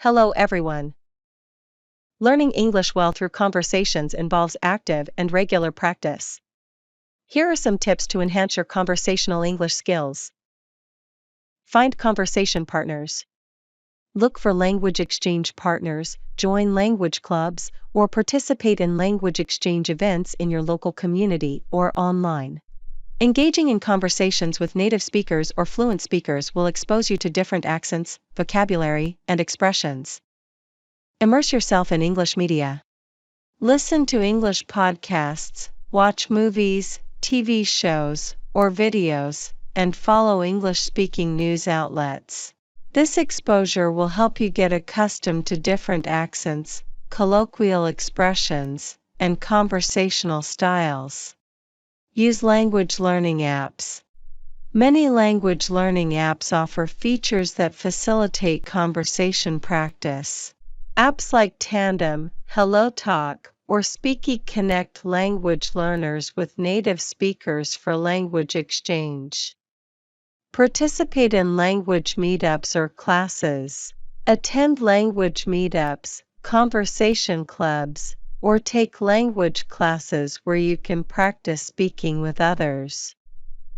Hello everyone. Learning English well through conversations involves active and regular practice. Here are some tips to enhance your conversational English skills. Find conversation partners. Look for language exchange partners, join language clubs, or participate in language exchange events in your local community or online. Engaging in conversations with native speakers or fluent speakers will expose you to different accents, vocabulary, and expressions. Immerse yourself in English media. Listen to English podcasts, watch movies, TV shows, or videos, and follow English-speaking news outlets. This exposure will help you get accustomed to different accents, colloquial expressions, and conversational styles. Use language learning apps. Many language learning apps offer features that facilitate conversation practice. Apps like Tandem, HelloTalk, or Speaky connect language learners with native speakers for language exchange. Participate in language meetups or classes. Attend language meetups, conversation clubs, or take language classes where you can practice speaking with others.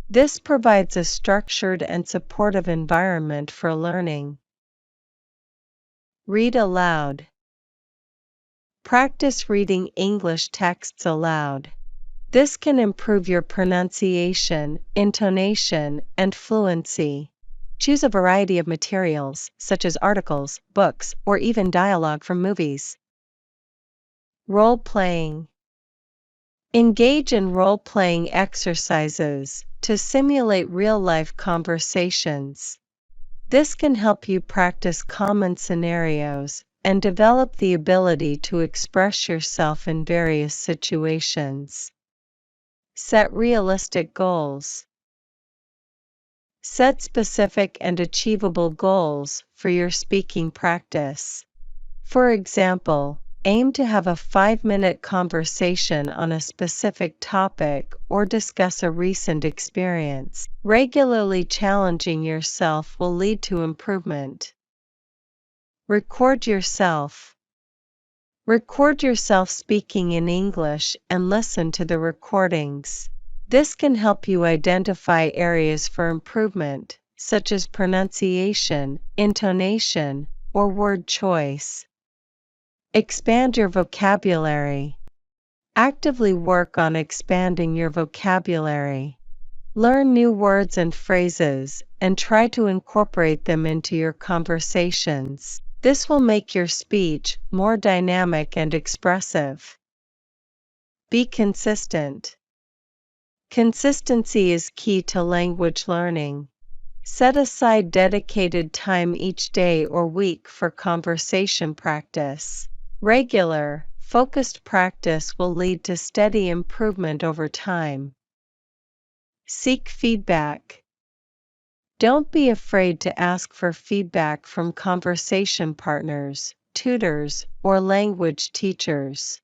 This provides a structured and supportive environment for learning. Read aloud. Practice reading English texts aloud. This can improve your pronunciation, intonation, and fluency. Choose a variety of materials, such as articles, books, or even dialogue from movies. Role-playing. Engage in role-playing exercises to simulate real-life conversations. This can help you practice common scenarios and develop the ability to express yourself in various situations. Set realistic goals. Set specific and achievable goals for your speaking practice. For example, aim to have a 5-minute conversation on a specific topic or discuss a recent experience. Regularly challenging yourself will lead to improvement. Record yourself. Record yourself speaking in English and listen to the recordings. This can help you identify areas for improvement, such as pronunciation, intonation, or word choice. Expand your vocabulary. Actively work on expanding your vocabulary. Learn new words and phrases and try to incorporate them into your conversations. This will make your speech more dynamic and expressive. Be consistent. Consistency is key to language learning. Set aside dedicated time each day or week for conversation practice. Regular, focused practice will lead to steady improvement over time. Seek feedback. Don't be afraid to ask for feedback from conversation partners, tutors, or language teachers.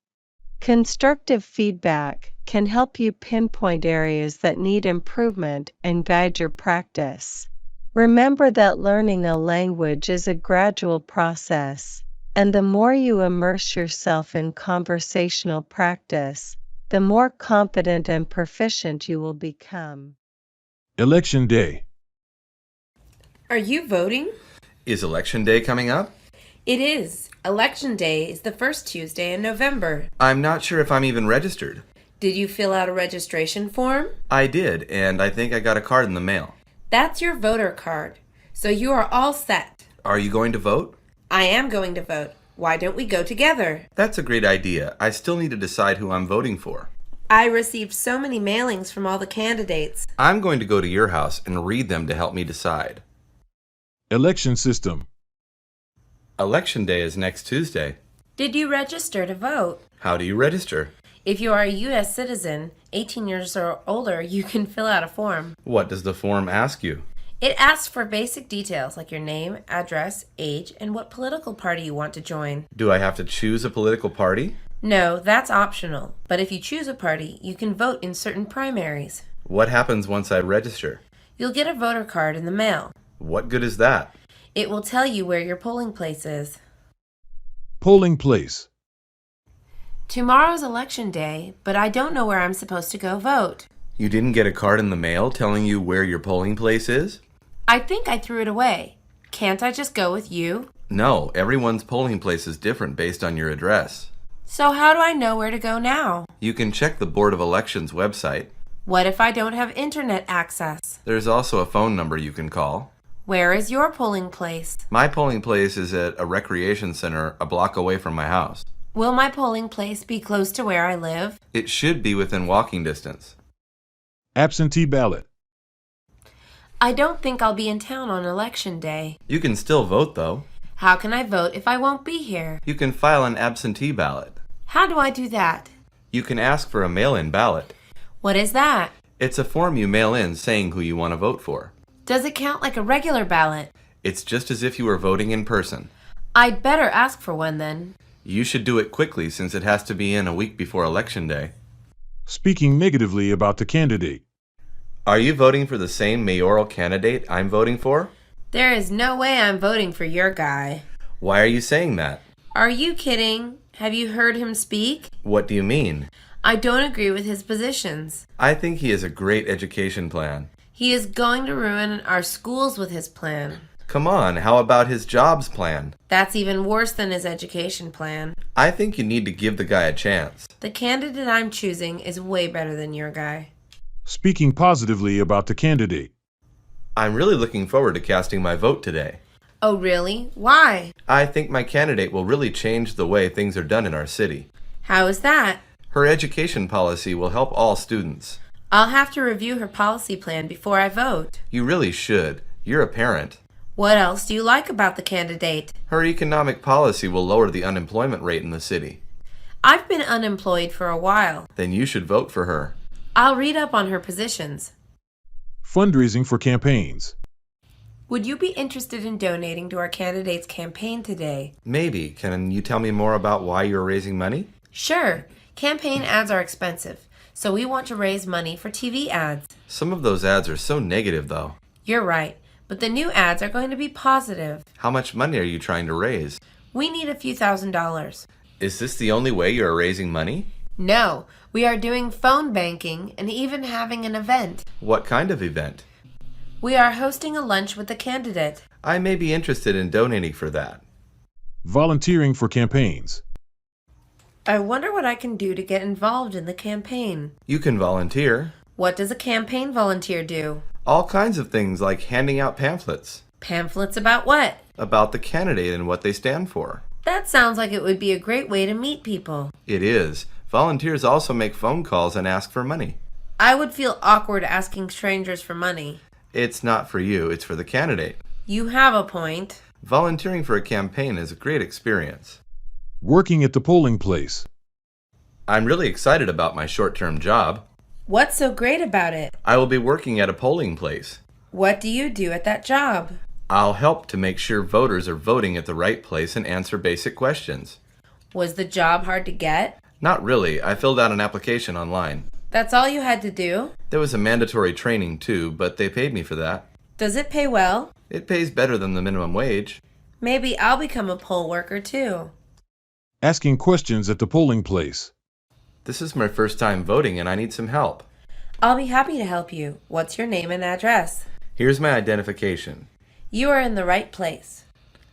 Constructive feedback can help you pinpoint areas that need improvement and guide your practice. Remember that learning a language is a gradual process, and the more you immerse yourself in conversational practice, the more confident and proficient you will become. Election Day. Are you voting? Is Election Day coming up? It is. Election Day is the first Tuesday in November. I'm not sure if I'm even registered. Did you fill out a registration form? I did, and I think I got a card in the mail. That's your voter card. So you are all set. Are you going to vote? I am going to vote. Why don't we go together? That's a great idea. I still need to decide who I'm voting for. I received so many mailings from all the candidates. I'm going to go to your house and read them to help me decide. Election system. Election Day is next Tuesday. Did you register to vote? How do you register? If you are a U.S. citizen, 18 years or older, you can fill out a form. What does the form ask you? It asks for basic details like your name, address, age, and what political party you want to join. Do I have to choose a political party? No, that's optional. But if you choose a party, you can vote in certain primaries. What happens once I register? You'll get a voter card in the mail. What good is that? It will tell you where your polling place is. Polling place. Tomorrow's election day, but I don't know where I'm supposed to go vote. You didn't get a card in the mail telling you where your polling place is? I think I threw it away. Can't I just go with you? No, everyone's polling place is different based on your address. So how do I know where to go now? You can check the Board of Elections website. What if I don't have internet access? There's also a phone number you can call. Where is your polling place? My polling place is at a recreation center a block away from my house. Will my polling place be close to where I live? It should be within walking distance. Absentee ballot. I don't think I'll be in town on election day. You can still vote, though. How can I vote if I won't be here? You can file an absentee ballot. How do I do that? You can ask for a mail-in ballot. What is that? It's a form you mail in saying who you want to vote for. Does it count like a regular ballot? It's just as if you were voting in person. I'd better ask for one then. You should do it quickly since it has to be in a week before Election Day. Speaking negatively about the candidate. Are you voting for the same mayoral candidate I'm voting for? There is no way I'm voting for your guy. Why are you saying that? Are you kidding? Have you heard him speak? What do you mean? I don't agree with his positions. I think he has a great education plan. He is going to ruin our schools with his plan. Come on, how about his jobs plan? That's even worse than his education plan. I think you need to give the guy a chance. The candidate I'm choosing is way better than your guy. Speaking positively about the candidate. I'm really looking forward to casting my vote today. Oh, really? Why? I think my candidate will really change the way things are done in our city. How is that? Her education policy will help all students. I'll have to review her policy plan before I vote. You really should. You're a parent. What else do you like about the candidate? Her economic policy will lower the unemployment rate in the city. I've been unemployed for a while. Then you should vote for her. I'll read up on her positions. Fundraising for campaigns. Would you be interested in donating to our candidate's campaign today? Maybe. Can you tell me more about why you're raising money? Sure. Campaign ads are expensive, so we want to raise money for TV ads. Some of those ads are so negative, though. You're right, but the new ads are going to be positive. How much money are you trying to raise? We need a few $1,000s. Is this the only way you are raising money? No, we are doing phone banking and even having an event. What kind of event? We are hosting a lunch with the candidate. I may be interested in donating for that. Volunteering for campaigns. I wonder what I can do to get involved in the campaign. You can volunteer. What does a campaign volunteer do? All kinds of things like handing out pamphlets Pamphlets about what? about the candidate and what they stand for. That sounds like it would be a great way to meet people. It is. Volunteers also make phone calls and ask for money. I would feel awkward asking strangers for money. It's not for you, it's for the candidate. You have a point. Volunteering for a campaign is a great experience. Working at the polling place. I'm really excited about my short-term job. What's so great about it? I will be working at a polling place. What do you do at that job? I'll help to make sure voters are voting at the right place and answer basic questions. Was the job hard to get? Not really. I filled out an application online. That's all you had to do? There was a mandatory training too, but they paid me for that. Does it pay well? It pays better than the minimum wage. Maybe I'll become a poll worker too. Asking questions at the polling place. This is my first time voting and I need some help. I'll be happy to help you. What's your name and address? Here's my identification. You are in the right place.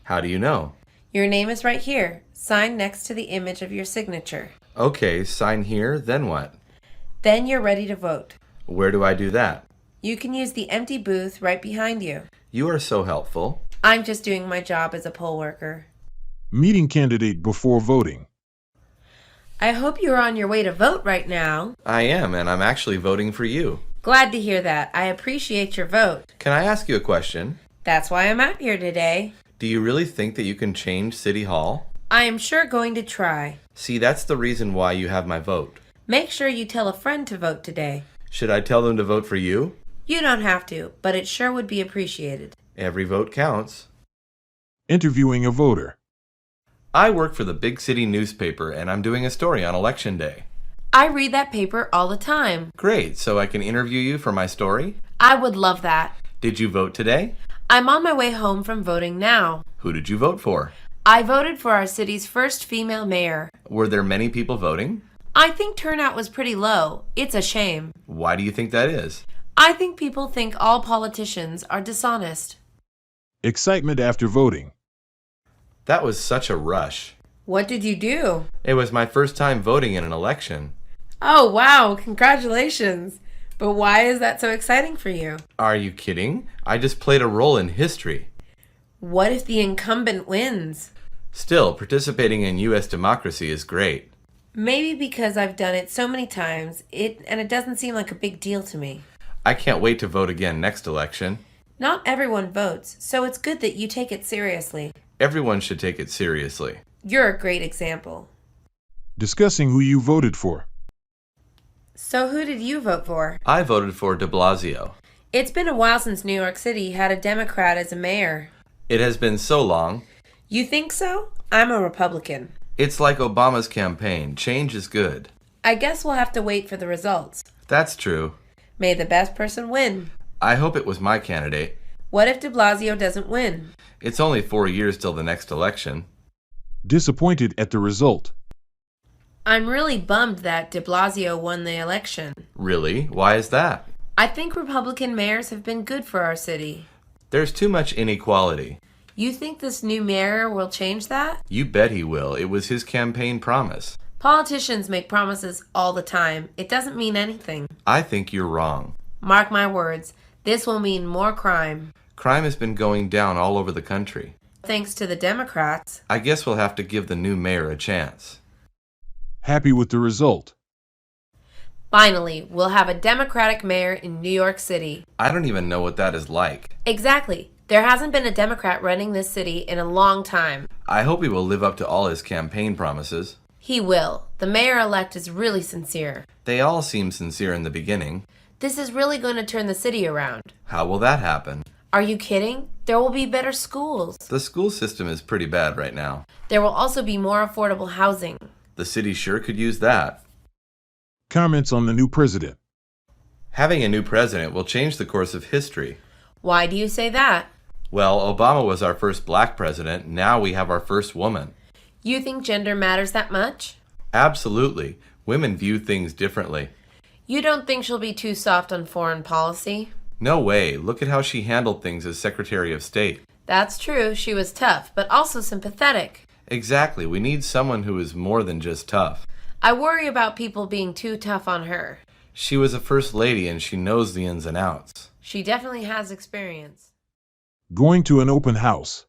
How do you know? Your name is right here, signed next to the image of your signature. Okay, sign here, then what? Then you're ready to vote. Where do I do that? You can use the empty booth right behind you. You are so helpful. I'm just doing my job as a poll worker. Meeting candidate before voting. I hope you're on your way to vote right now. I am, and I'm actually voting for you. Glad to hear that. I appreciate your vote. Can I ask you a question? That's why I'm out here today. Do you really think that you can change City Hall? I am sure going to try. See, that's the reason why you have my vote. Make sure you tell a friend to vote today. Should I tell them to vote for you? You don't have to, but it sure would be appreciated. Every vote counts. Interviewing a voter. I work for the big city newspaper and I'm doing a story on Election Day. I read that paper all the time. Great, so I can interview you for my story? I would love that. Did you vote today? I'm on my way home from voting now. Who did you vote for? I voted for our city's first female mayor. Were there many people voting? I think turnout was pretty low. It's a shame. Why do you think that is? I think people think all politicians are dishonest. Excitement after voting. That was such a rush. What did you do? It was my first time voting in an election. Oh, wow, congratulations. But why is that so exciting for you? Are you kidding? I just played a role in history. What if the incumbent wins? Still, participating in U.S. democracy is great. Maybe because I've done it so many times, it doesn't seem like a big deal to me. I can't wait to vote again next election. Not everyone votes, so it's good that you take it seriously. Everyone should take it seriously. You're a great example. Discussing who you voted for. So who did you vote for? I voted for de Blasio. It's been a while since New York City had a Democrat as a mayor. It has been so long. You think so? I'm a Republican. It's like Obama's campaign. Change is good. I guess we'll have to wait for the results. That's true. May the best person win. I hope it was my candidate. What if de Blasio doesn't win? It's only 4 years till the next election. Disappointed at the result. I'm really bummed that de Blasio won the election. Really? Why is that? I think Republican mayors have been good for our city. There's too much inequality. You think this new mayor will change that? You bet he will. It was his campaign promise. Politicians make promises all the time. It doesn't mean anything. I think you're wrong. Mark my words, this will mean more crime. Crime has been going down all over the country. Thanks to the Democrats. I guess we'll have to give the new mayor a chance. Happy with the result. Finally, we'll have a Democratic mayor in New York City. I don't even know what that is like. Exactly. There hasn't been a Democrat running this city in a long time. I hope he will live up to all his campaign promises. He will. The mayor-elect is really sincere. They all seem sincere in the beginning. This is really going to turn the city around. How will that happen? Are you kidding? There will be better schools. The school system is pretty bad right now. There will also be more affordable housing. The city sure could use that. Comments on the new president. Having a new president will change the course of history. Why do you say that? Well, Obama was our first black president. Now we have our first woman. You think gender matters that much? Absolutely. Women view things differently. You don't think she'll be too soft on foreign policy? No way. Look at how she handled things as Secretary of State. That's true. She was tough, but also sympathetic. Exactly. We need someone who is more than just tough. I worry about people being too tough on her. She was a first lady and she knows the ins and outs. She definitely has experience. Going to an open house.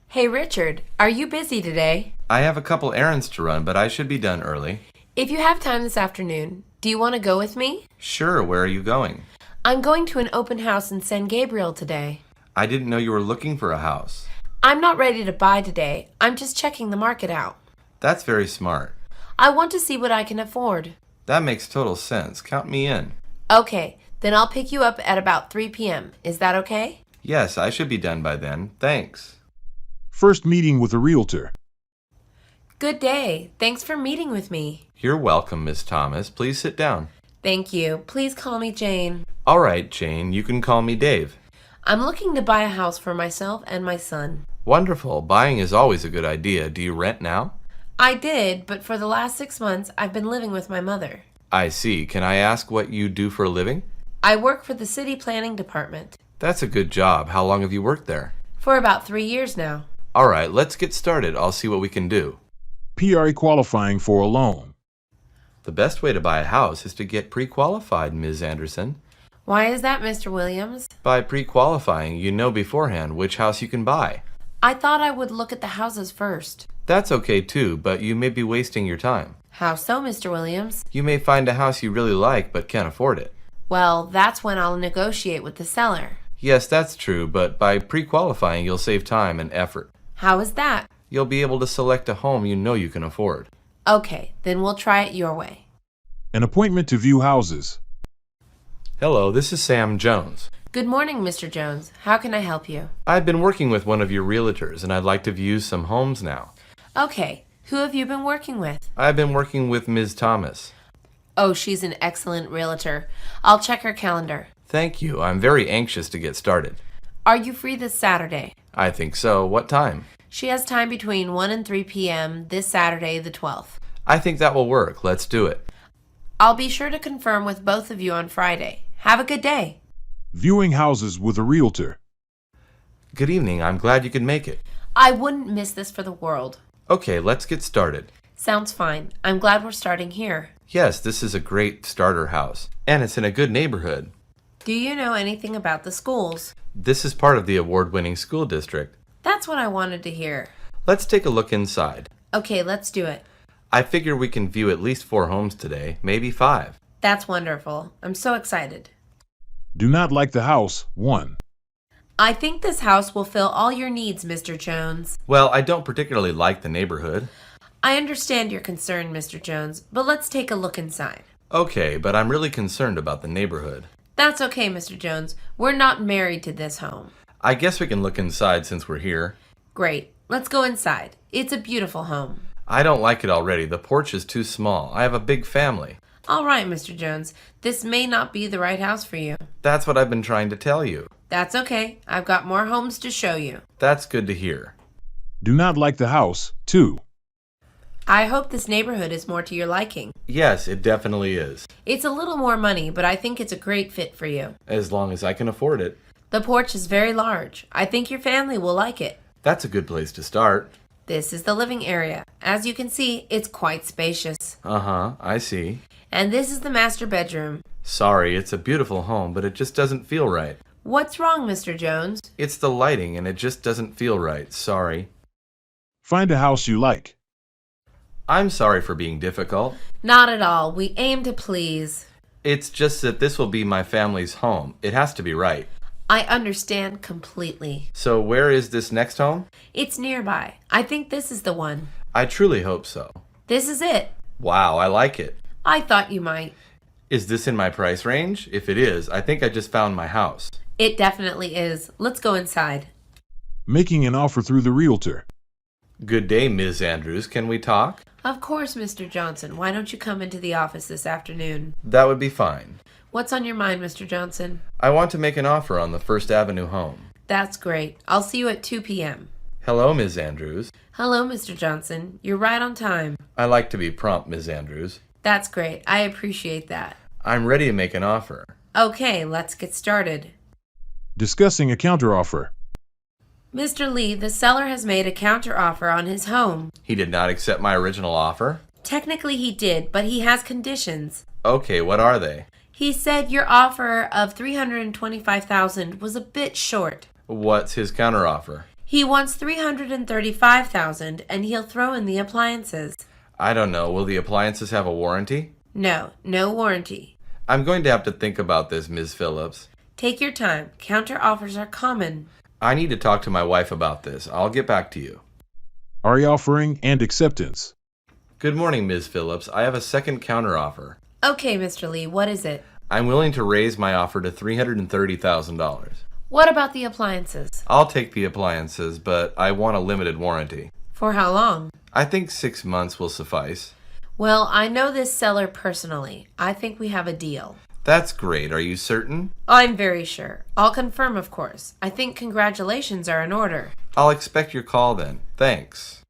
Hey Richard, are you busy today? I have a couple errands to run, but I should be done early. If you have time this afternoon, do you want to go with me? Sure, where are you going? I'm going to an open house in San Gabriel today. I didn't know you were looking for a house. I'm not ready to buy today. I'm just checking the market out. That's very smart. I want to see what I can afford. That makes total sense. Count me in. Okay, then I'll pick you up at about 3 p.m. Is that okay? Yes, I should be done by then. Thanks. First meeting with a realtor. Good day. Thanks for meeting with me. You're welcome, Miss Thomas. Please sit down. Thank you. Please call me Jane. All right, Jane. You can call me Dave. I'm looking to buy a house for myself and my son. Wonderful. Buying is always a good idea. Do you rent now? I did, but for the last 6 months, I've been living with my mother. I see. Can I ask what you do for a living? I work for the city planning department. That's a good job. How long have you worked there? For about 3 years now. All right, let's get started. I'll see what we can do. Prequalifying for a loan. The best way to buy a house is to get pre-qualified, Ms. Anderson. Why is that, Mr. Williams? By pre-qualifying, you know beforehand which house you can buy. I thought I would look at the houses first. That's okay too, but you may be wasting your time. How so, Mr. Williams? You may find a house you really like but can't afford it. Well, that's when I'll negotiate with the seller. Yes, that's true, but by pre-qualifying, you'll save time and effort. How is that? You'll be able to select a home you know you can afford. Okay, then we'll try it your way. An appointment to view houses. Hello, this is Sam Jones. Good morning, Mr. Jones. How can I help you? I've been working with one of your realtors, and I'd like to view some homes now. Okay, who have you been working with? I've been working with Ms. Thomas. Oh, she's an excellent realtor. I'll check her calendar. Thank you. I'm very anxious to get started. Are you free this Saturday? I think so. What time? She has time between 1 and 3 p.m. this Saturday, the 12th. I think that will work. Let's do it. I'll be sure to confirm with both of you on Friday. Have a good day. Viewing houses with a realtor. Good evening. I'm glad you could make it. I wouldn't miss this for the world. Okay, let's get started. Sounds fine. I'm glad we're starting here. Yes, this is a great starter house, and it's in a good neighborhood. Do you know anything about the schools? This is part of the award-winning school district. That's what I wanted to hear. Let's take a look inside. Okay, let's do it. I figure we can view at least 4 homes today, maybe 5. That's wonderful. I'm so excited. Do not like the house, 1. I think this house will fill all your needs, Mr. Jones. Well, I don't particularly like the neighborhood. I understand your concern, Mr. Jones, but let's take a look inside. Okay, but I'm really concerned about the neighborhood. That's okay, Mr. Jones. We're not married to this home. I guess we can look inside since we're here. Great. Let's go inside. It's a beautiful home. I don't like it already. The porch is too small. I have a big family. All right, Mr. Jones. This may not be the right house for you. That's what I've been trying to tell you. That's okay. I've got more homes to show you. That's good to hear. Do not like the house, 2. I hope this neighborhood is more to your liking. Yes, it definitely is. It's a little more money, but I think it's a great fit for you. As long as I can afford it. The porch is very large. I think your family will like it. That's a good place to start. This is the living area. As you can see, it's quite spacious. Uh-huh, I see. And this is the master bedroom. Sorry, it's a beautiful home, but it just doesn't feel right. What's wrong, Mr. Jones? It's the lighting, and it just doesn't feel right. Sorry. Find a house you like. I'm sorry for being difficult. Not at all. We aim to please. It's just that this will be my family's home. It has to be right. I understand completely. So where is this next home? It's nearby. I think this is the one. I truly hope so. This is it. Wow, I like it. I thought you might. Is this in my price range? If it is, I think I just found my house. It definitely is. Let's go inside. Making an offer through the realtor. Good day, Ms. Andrews. Can we talk? Of course, Mr. Johnson. Why don't you come into the office this afternoon? That would be fine. What's on your mind, Mr. Johnson? I want to make an offer on the First Avenue home. That's great. I'll see you at 2 p.m. Hello, Ms. Andrews. Hello, Mr. Johnson. You're right on time. I like to be prompt, Ms. Andrews. That's great. I appreciate that. I'm ready to make an offer. Okay, let's get started. Discussing a counteroffer. Mr. Lee, the seller has made a counteroffer on his home. He did not accept my original offer? Technically he did, but he has conditions. Okay, what are they? He said your offer of $325,000 was a bit short. What's his counteroffer? He wants $335,000 and he'll throw in the appliances. I don't know. Will the appliances have a warranty? No warranty. I'm going to have to think about this, Ms. Phillips. Take your time. Counteroffers are common. I need to talk to my wife about this. I'll get back to you. Are you offering and acceptance? Good morning, Ms. Phillips. I have a second counteroffer. Okay, Mr. Lee, what is it? I'm willing to raise my offer to $330,000. What about the appliances? I'll take the appliances, but I want a limited warranty. For how long? I think 6 months will suffice. Well, I know this seller personally. I think we have a deal. That's great. Are you certain? I'm very sure. I'll confirm, of course. I think congratulations are in order. I'll expect your call then. Thanks.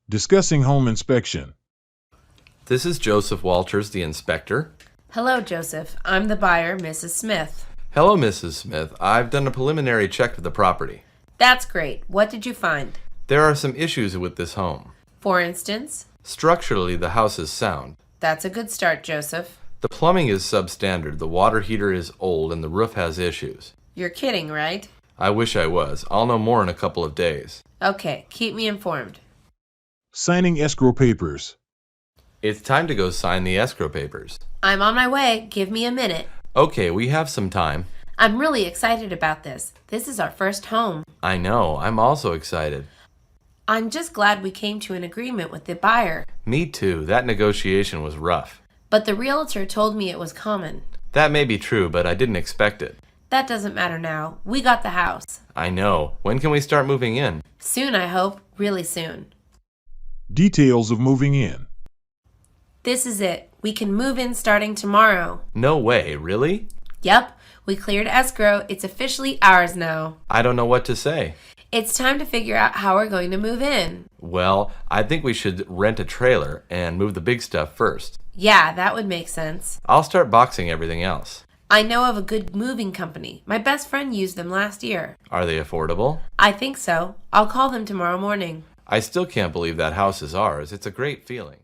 Discussing home inspection. This is Joseph Walters, the inspector. Hello, Joseph. I'm the buyer, Mrs. Smith. Hello, Mrs. Smith. I've done a preliminary check of the property. That's great. What did you find? There are some issues with this home. For instance? Structurally, the house is sound. That's a good start, Joseph. The plumbing is substandard, the water heater is old, and the roof has issues. You're kidding, right? I wish I was. I'll know more in a couple of days. Okay, keep me informed. Signing escrow papers. It's time to go sign the escrow papers. I'm on my way. Give me a minute. Okay, we have some time. I'm really excited about this. This is our first home. I know. I'm also excited. I'm just glad we came to an agreement with the buyer. Me too. That negotiation was rough. But the realtor told me it was common. That may be true, but I didn't expect it. That doesn't matter now. We got the house. I know. When can we start moving in? Soon, I hope. Really soon. Details of moving in. This is it. We can move in starting tomorrow. No way, really? Yep. We cleared escrow. It's officially ours now. I don't know what to say. It's time to figure out how we're going to move in. Well, I think we should rent a trailer and move the big stuff first. Yeah, that would make sense. I'll start boxing everything else. I know of a good moving company. My best friend used them last year. Are they affordable? I think so. I'll call them tomorrow morning. I still can't believe that house is ours. It's a great feeling.